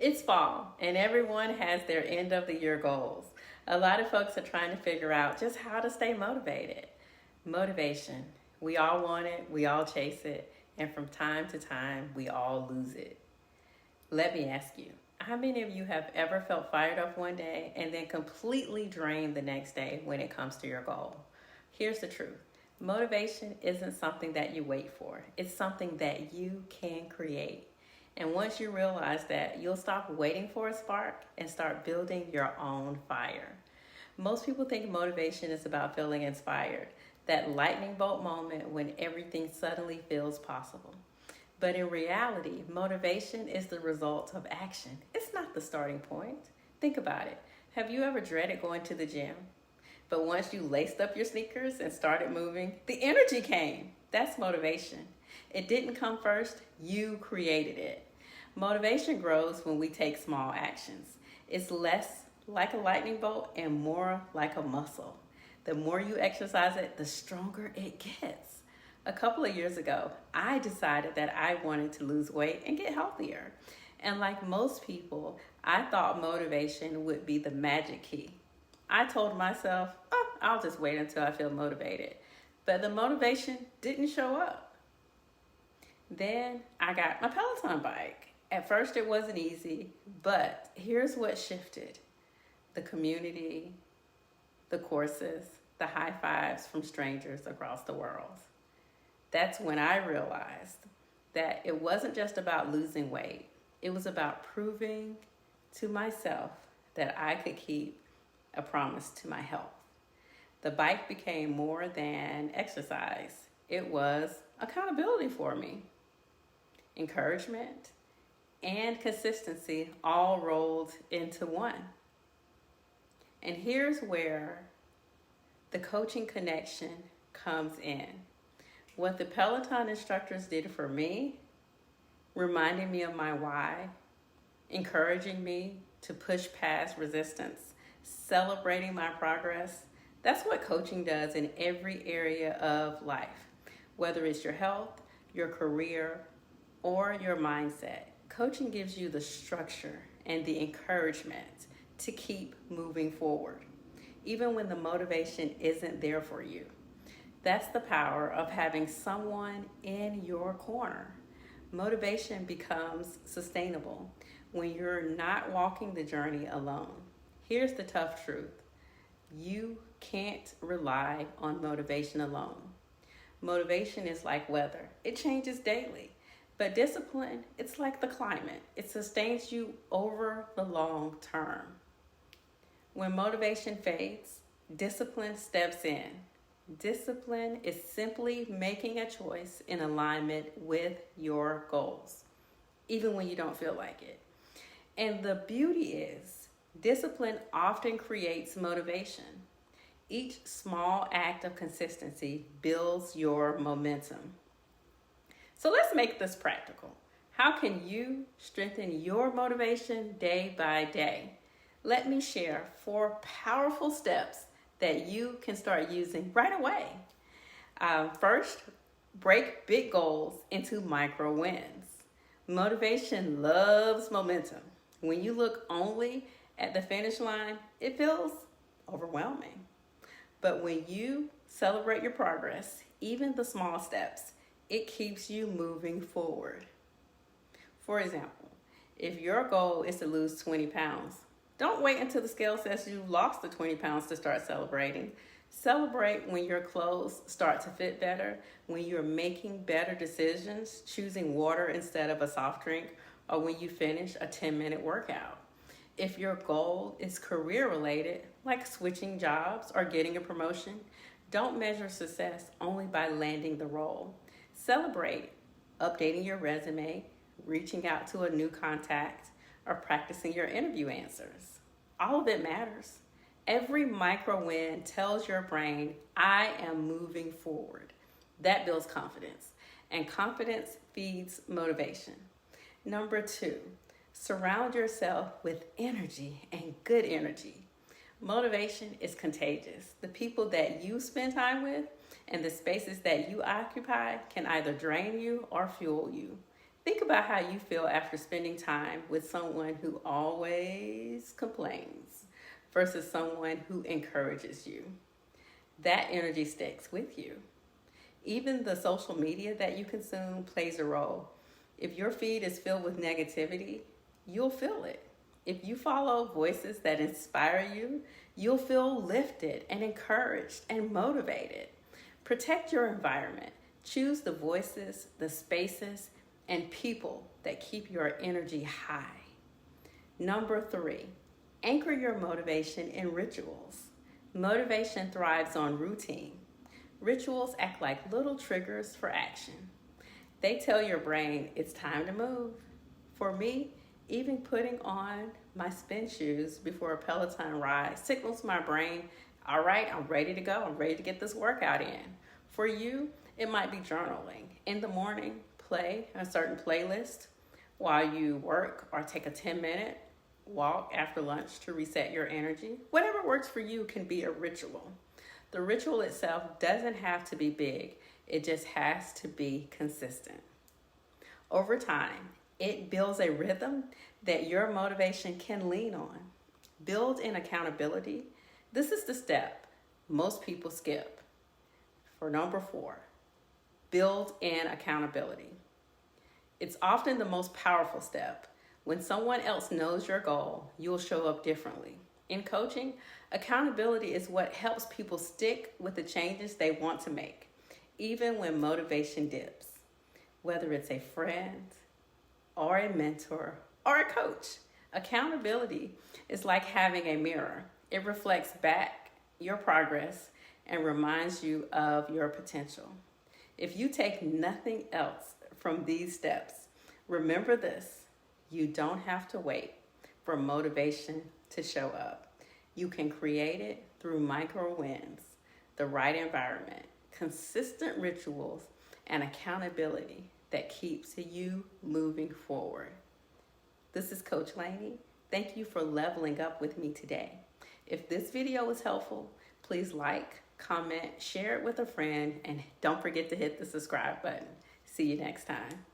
It's fall, and everyone has their end of the year goals. A lot of folks are trying to figure out just how to stay motivated. Motivation. We all want it, we all chase it, and from time to time, we all lose it. Let me ask you, how many of you have ever felt fired up one day and then completely drained the next day when it comes to your goal? Here's the truth. Motivation isn't something that you wait for. It's something that you can create. And once you realize that, you'll stop waiting for a spark and start building your own fire. Most people think motivation is about feeling inspired, that lightning bolt moment when everything suddenly feels possible. But in reality, motivation is the result of action. It's not the starting point. Think about it. Have you ever dreaded going to the gym? But once you laced up your sneakers and started moving, the energy came. That's motivation. It didn't come first, you created it. Motivation grows when we take small actions. It's less like a lightning bolt and more like a muscle. The more you exercise it, the stronger it gets. A couple of years ago, I decided that I wanted to lose weight and get healthier. And like most people, I thought motivation would be the magic key. I told myself, I'll just wait until I feel motivated. But the motivation didn't show up. Then I got my Peloton bike. At first it wasn't easy, but here's what shifted. The community, the courses, the high fives from strangers across the world. That's when I realized that it wasn't just about losing weight. It was about proving to myself that I could keep a promise to my health. The bike became more than exercise. It was accountability for me. Encouragement and consistency all rolled into one. And here's where the coaching connection comes in. What the Peloton instructors did for me, reminding me of my why, encouraging me to push past resistance, celebrating my progress, that's what coaching does in every area of life. Whether it's your health, your career, or your mindset, coaching gives you the structure and the encouragement to keep moving forward, even when the motivation isn't there for you. That's the power of having someone in your corner. Motivation becomes sustainable when you're not walking the journey alone. Here's the tough truth. You can't rely on motivation alone. Motivation is like weather. It changes daily. But discipline, it's like the climate. It sustains you over the long term. When motivation fades, discipline steps in. Discipline is simply making a choice in alignment with your goals, even when you don't feel like it. And the beauty is, discipline often creates motivation. Each small act of consistency builds your momentum. So let's make this practical. How can you strengthen your motivation day by day? Let me share 4 powerful steps that you can start using right away. First, break big goals into micro wins. Motivation loves momentum. When you look only at the finish line, it feels overwhelming. But when you celebrate your progress, even the small steps, it keeps you moving forward. For example, if your goal is to lose 20 pounds, don't wait until the scale says you've lost the 20 pounds to start celebrating. Celebrate when your clothes start to fit better, when you're making better decisions, choosing water instead of a soft drink, or when you finish a 10-minute workout. If your goal is career related, like switching jobs or getting a promotion, don't measure success only by landing the role. Celebrate updating your resume, reaching out to a new contact, or practicing your interview answers. All of it matters. Every micro win tells your brain, I am moving forward. That builds confidence, and confidence feeds motivation. Number 2, surround yourself with energy and good energy. Motivation is contagious. The people that you spend time with and the spaces that you occupy can either drain you or fuel you. Think about how you feel after spending time with someone who always complains versus someone who encourages you. That energy sticks with you. Even the social media that you consume plays a role. If your feed is filled with negativity, you'll feel it. If you follow voices that inspire you, you'll feel lifted and encouraged and motivated. Protect your environment. Choose the voices, the spaces, and people that keep your energy high. Number 3, anchor your motivation in rituals. Motivation thrives on routine. Rituals act like little triggers for action. They tell your brain it's time to move. For me, even putting on my spin shoes before a Peloton ride signals my brain, all right, I'm ready to go. I'm ready to get this workout in. For you, it might be journaling. In the morning, play a certain playlist while you work, or take a 10-minute walk after lunch to reset your energy. Whatever works for you can be a ritual. The ritual itself doesn't have to be big. It just has to be consistent. Over time, it builds a rhythm that your motivation can lean on. Build in accountability. This is the step most people skip. For number 4, build in accountability. It's often the most powerful step. When someone else knows your goal, you'll show up differently. In coaching, accountability is what helps people stick with the changes they want to make, even when motivation dips. Whether it's a friend, or a mentor, or a coach, accountability is like having a mirror. It reflects back your progress and reminds you of your potential. If you take nothing else from these steps, remember this: you don't have to wait for motivation to show up. You can create it through micro wins, the right environment, consistent rituals, and accountability that keeps you moving forward. This is Coach Lainey. Thank you for leveling up with me today. If this video was helpful, please like, comment, share it with a friend, and don't forget to hit the subscribe button. See you next time.